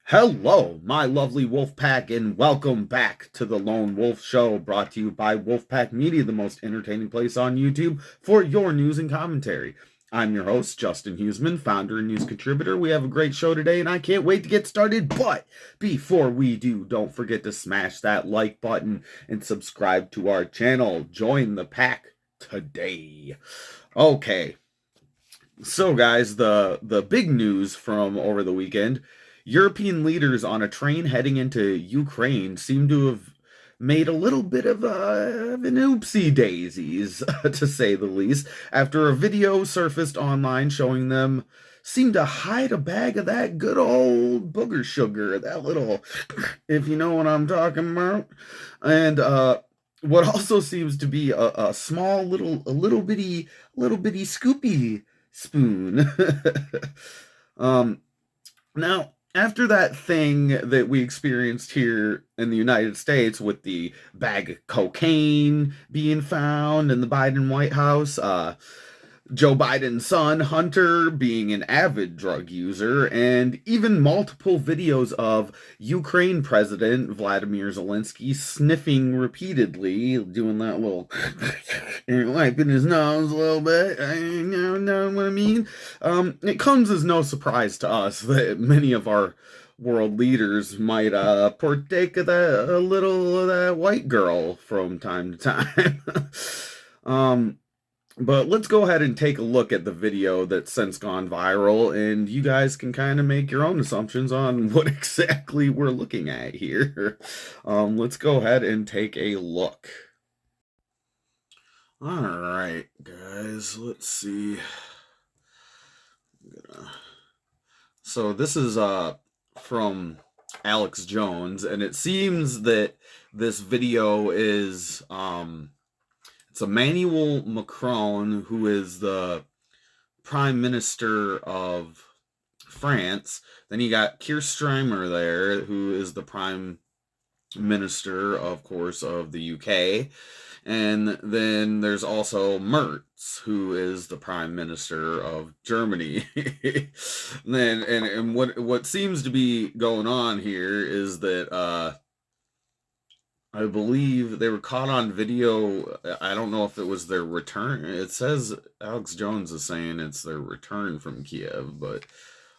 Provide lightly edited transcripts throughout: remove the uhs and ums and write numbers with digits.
Hello, my lovely wolf pack, and welcome back to the Lone Wolf Show, brought to you by Wolfpack Media, the most entertaining place on YouTube for your news and commentary. I'm your host, Justin Huseman, founder and news contributor. We have a great show today, and I can't wait to get started. But before we do, don't forget to smash that like button and subscribe to our channel. Join the pack today. Okay, so guys, the big news from over the weekend. European leaders on a train heading into Ukraine seem to have made a little bit of an oopsie daisies, to say the least, after a video surfaced online showing them seem to hide a bag of that good old booger sugar, that little, if you know what I'm talking about, and what also seems to be a small a little bitty scoopy spoon. um, Now, after that thing that we experienced here in the United States with the bag of cocaine being found in the Biden White House, Joe Biden's son, Hunter, being an avid drug user, and even multiple videos of Ukraine President Vladimir Zelensky sniffing repeatedly, doing that little wiping his nose a little bit, you know what I mean? It comes as no surprise to us that many of our world leaders might partake of that, a little of that white girl from time to time. But let's go ahead and take a look at the video that's since gone viral, and you guys can kind of make your own assumptions on what exactly we're looking at here. Let's go ahead and take a look. All right, guys, let's see. So this is from Alex Jones, and it seems that this video is it's Emmanuel Macron, who is the Prime Minister of France. Then you got Keir Starmer there, who is the Prime Minister, of course, of the UK. And then there's also Merz, who is the Prime Minister of Germany. and what seems to be going on here is that I believe they were caught on video. I don't know if it was their return. It says Alex Jones is saying it's their return from Kiev, but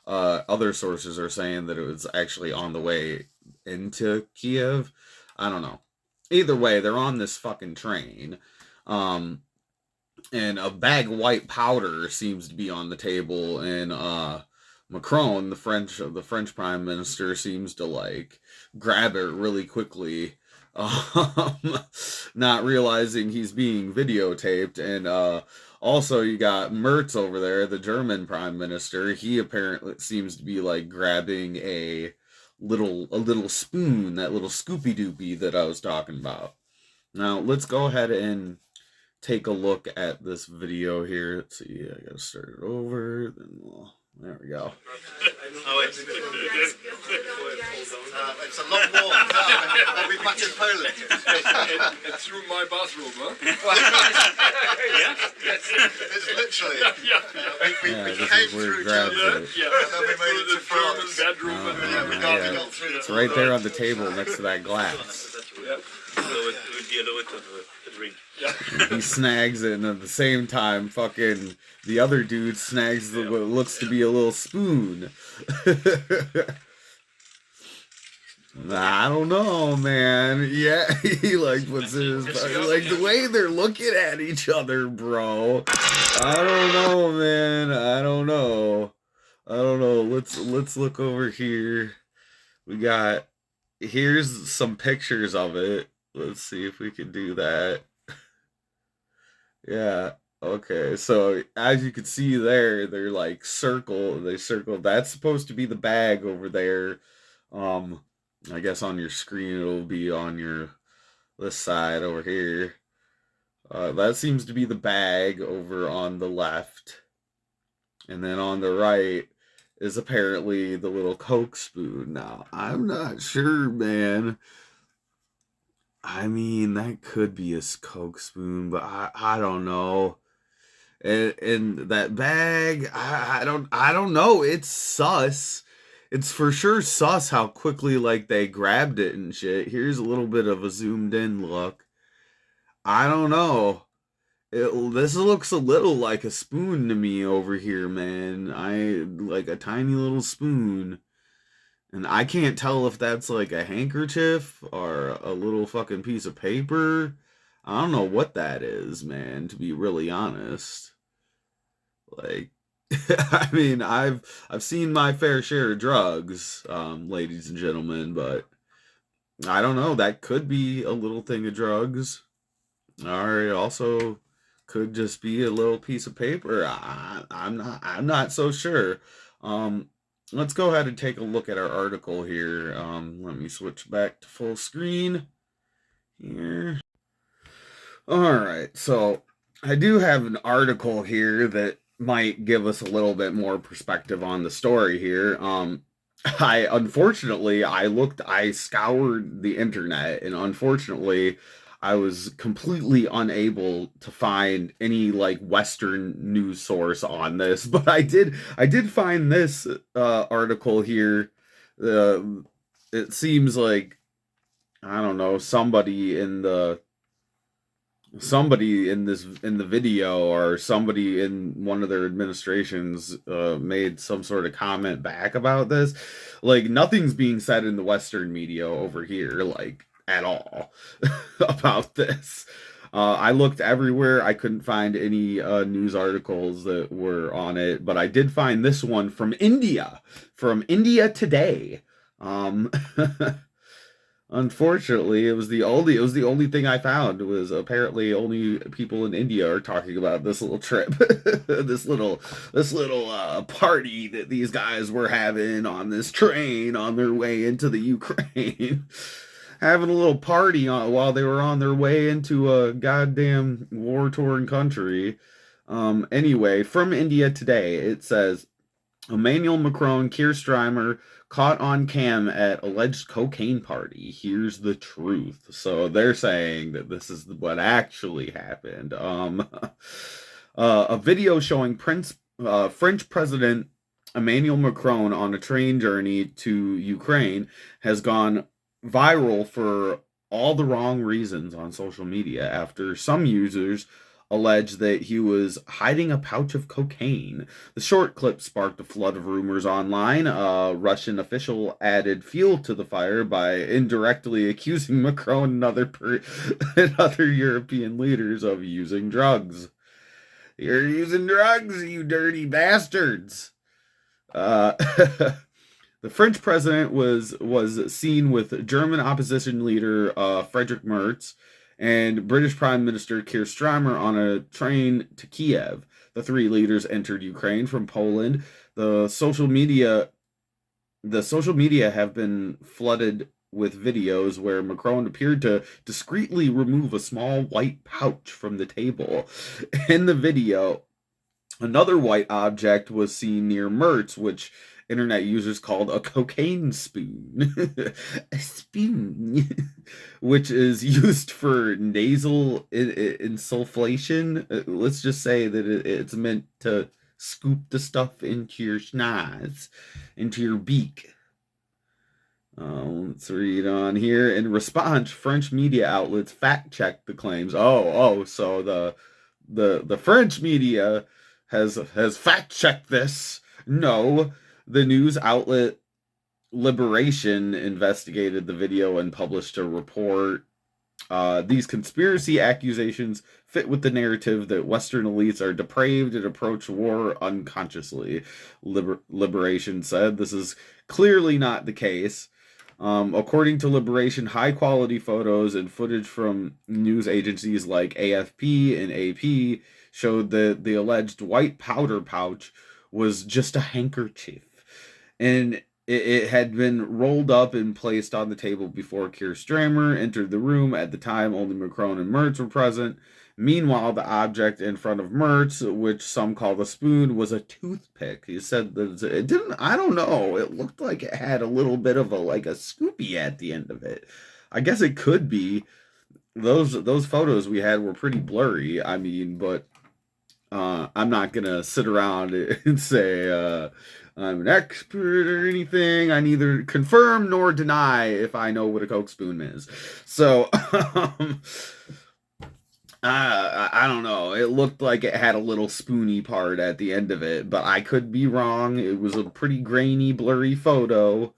other sources are saying that it was actually on the way into Kiev. I don't know. Either way, they're on this fucking train. And a bag of white powder seems to be on the table, and Macron, the French Prime Minister, seems to like grab it really quickly. Not realizing he's being videotaped, and also you got Merz over there, the German Prime Minister. He apparently seems to be like grabbing a little spoon, that little scoopy doopy that I was talking about. Now let's go ahead and take a look at this video here. Let's see, I gotta start it over. There we go. Oh, it's a long walk. Are we back in Poland? It's through my bathroom, huh? Yes. It's literally. We came through Germany, and then we made it to France. Bedroom, we got through It's right there on the table next to that glass. So it would be a little bit of a drink. He snags it, and at the same time, fucking the other dude snags what looks to be a little spoon. I don't know, man. Yeah, he like puts his like the way they're looking at each other, bro. I don't know, man. I don't know. Let's look over here. Here's some pictures of it. Let's see if we can do that. Yeah. Okay. So as you can see there, they're like they circle. That's supposed to be the bag over there. I guess on your screen it'll be on this side over here. That seems to be the bag over on the left. And then on the right is apparently the little Coke spoon. Now, I'm not sure, man. I mean, that could be a Coke spoon, but I don't know. And that bag, I don't know. It's sus. it's for sure sus how quickly like they grabbed it and shit. Here's a little bit of a zoomed in look. I don't know. This looks a little like a spoon to me over here, man. I like a tiny little spoon. And I can't tell if that's like a handkerchief or a little fucking piece of paper. I don't know what that is, man, to be really honest. Like I mean, I've seen my fair share of drugs, ladies and gentlemen, but I don't know, that could be a little thing of drugs. Or it also could just be a little piece of paper. I'm not so sure. Um, let's go ahead and take a look at our article here. Let me switch back to full screen here. All right, so I do have an article here that might give us a little bit more perspective on the story here. I scoured the internet, and unfortunately, I was completely unable to find any like Western news source on this. But I did find this article here. Uh, it seems like I don't know somebody in the video or somebody in one of their administrations made some sort of comment back about this. Like nothing's being said in the Western media over here, like at all about this. I looked everywhere. I couldn't find any news articles that were on it, but I did find this one from India Today. Um, Unfortunately, it was the only thing I found was apparently only people in India are talking about this little trip, this little party that these guys were having on this train on their way into the Ukraine, having a little party while they were on their way into a goddamn war-torn country. Anyway, from India Today, it says Emmanuel Macron, Keir Starmer caught on cam at alleged cocaine party. Here's the truth. So they're saying that this is what actually happened. A video showing French President Emmanuel Macron on a train journey to Ukraine has gone viral for all the wrong reasons on social media after some users alleged that he was hiding a pouch of cocaine. The short clip sparked a flood of rumors online. A Russian official added fuel to the fire by indirectly accusing Macron and and other European leaders of using drugs. You're using drugs, you dirty bastards. Uh, the French president was seen with German opposition leader Friedrich Merz and British Prime Minister Keir Starmer on a train to Kiev. The three leaders entered Ukraine from Poland. The social media have been flooded with videos where Macron appeared to discreetly remove a small white pouch from the table. In the video, another white object was seen near Mertz, which internet users called a cocaine spoon. A spoon, which is used for nasal insufflation. Let's just say that it's meant to scoop the stuff into your schnoz, into your beak. Let's read on here. In response, French media outlets fact-checked the claims. So the French media has fact-checked this. No, the news outlet Liberation investigated the video and published a report. These conspiracy accusations fit with the narrative that Western elites are depraved and approach war unconsciously. Liberation said this is clearly not the case. According to Liberation, high-quality photos and footage from news agencies like AFP and AP showed that the alleged white powder pouch was just a handkerchief. And it had been rolled up and placed on the table before Keir Starmer entered the room. At the time, only Macron and Merz were present. Meanwhile, the object in front of Merz, which some call the spoon, was a toothpick. He said that it didn't. I don't know. It looked like it had a little bit of a scoopy at the end of it. I guess it could be. Those photos we had were pretty blurry. I mean, but I'm not gonna sit around and say I'm an expert or anything. I neither confirm nor deny if I know what a Coke spoon is. So, I don't know. It looked like it had a little spoony part at the end of it, but I could be wrong. It was a pretty grainy, blurry photo.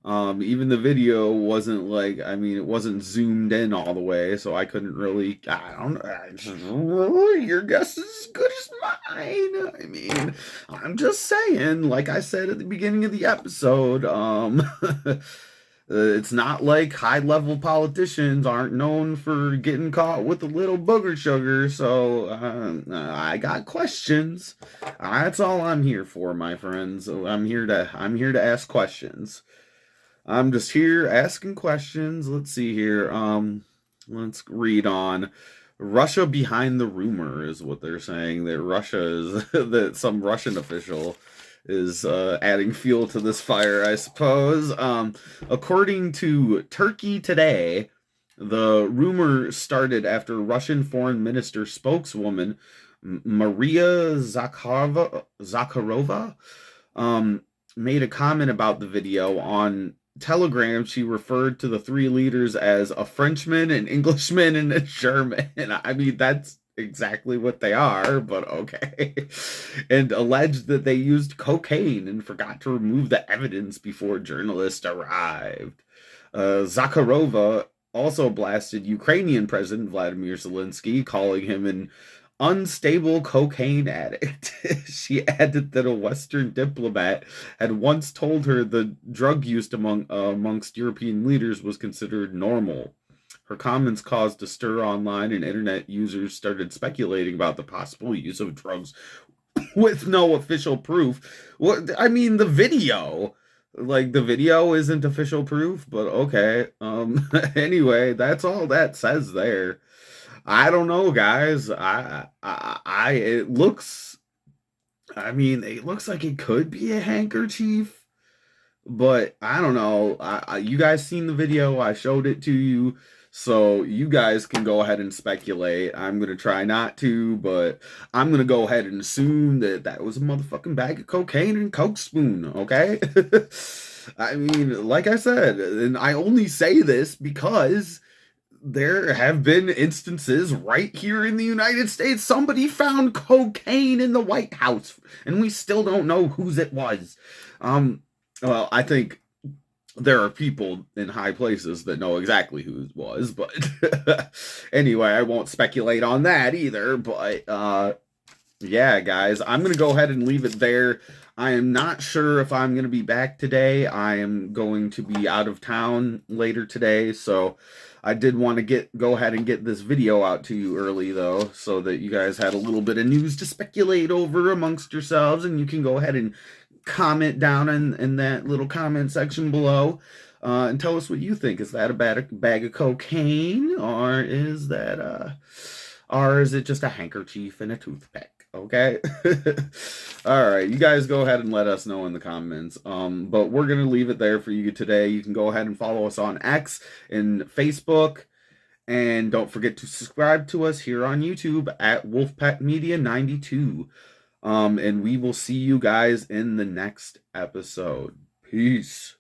Even the video wasn't like, I mean, it wasn't zoomed in all the way, so I couldn't really, I don't know, your guess is as good as mine. I mean, I'm just saying, like I said at the beginning of the episode, it's not like high-level politicians aren't known for getting caught with a little booger sugar, so I got questions. That's all I'm here for, my friends. I'm here to ask questions. I'm just here asking questions. Let's see here. Let's read on. Russia behind the rumor is what they're saying. That Russia is that some Russian official is adding fuel to this fire, I suppose. According to Turkey Today, the rumor started after Russian Foreign Minister spokeswoman Maria Zakharova made a comment about the video on Telegram. She referred to the three leaders as a Frenchman, an Englishman, and a German. I mean, that's exactly what they are, but okay. And alleged that they used cocaine and forgot to remove the evidence before journalists arrived. Zakharova also blasted Ukrainian President Vladimir Zelensky, calling him an unstable cocaine addict. She added that a Western diplomat had once told her the drug use amongst European leaders was considered normal. Her comments caused a stir online, and internet users started speculating about the possible use of drugs with no official proof. Well, I mean, the video isn't official proof, but okay. Anyway, that's all that says there. I don't know, guys. It looks, I mean, it looks like it could be a handkerchief, but I don't know. You guys seen the video? I showed it to you, so you guys can go ahead and speculate. I'm gonna try not to, but I'm gonna go ahead and assume that was a motherfucking bag of cocaine and Coke spoon. Okay. I mean, like I said, and I only say this because there have been instances right here in the United States. Somebody found cocaine in the White House, and we still don't know whose it was. Well, I think there are people in high places that know exactly who it was, but anyway, I won't speculate on that either. But yeah, guys, I'm gonna go ahead and leave it there. I am not sure if I'm going to be back today. I am going to be out of town later today, so I did want to go ahead and get this video out to you early, though, so that you guys had a little bit of news to speculate over amongst yourselves, and you can go ahead and comment down in that little comment section below and tell us what you think. Is that a bag of cocaine, or is it just a handkerchief and a toothpick? Okay. All right, you guys go ahead and let us know in the comments. But we're gonna leave it there for you today. You can go ahead and follow us on X and Facebook, and don't forget to subscribe to us here on YouTube at Wolfpack Media 92. And we will see you guys in the next episode. Peace.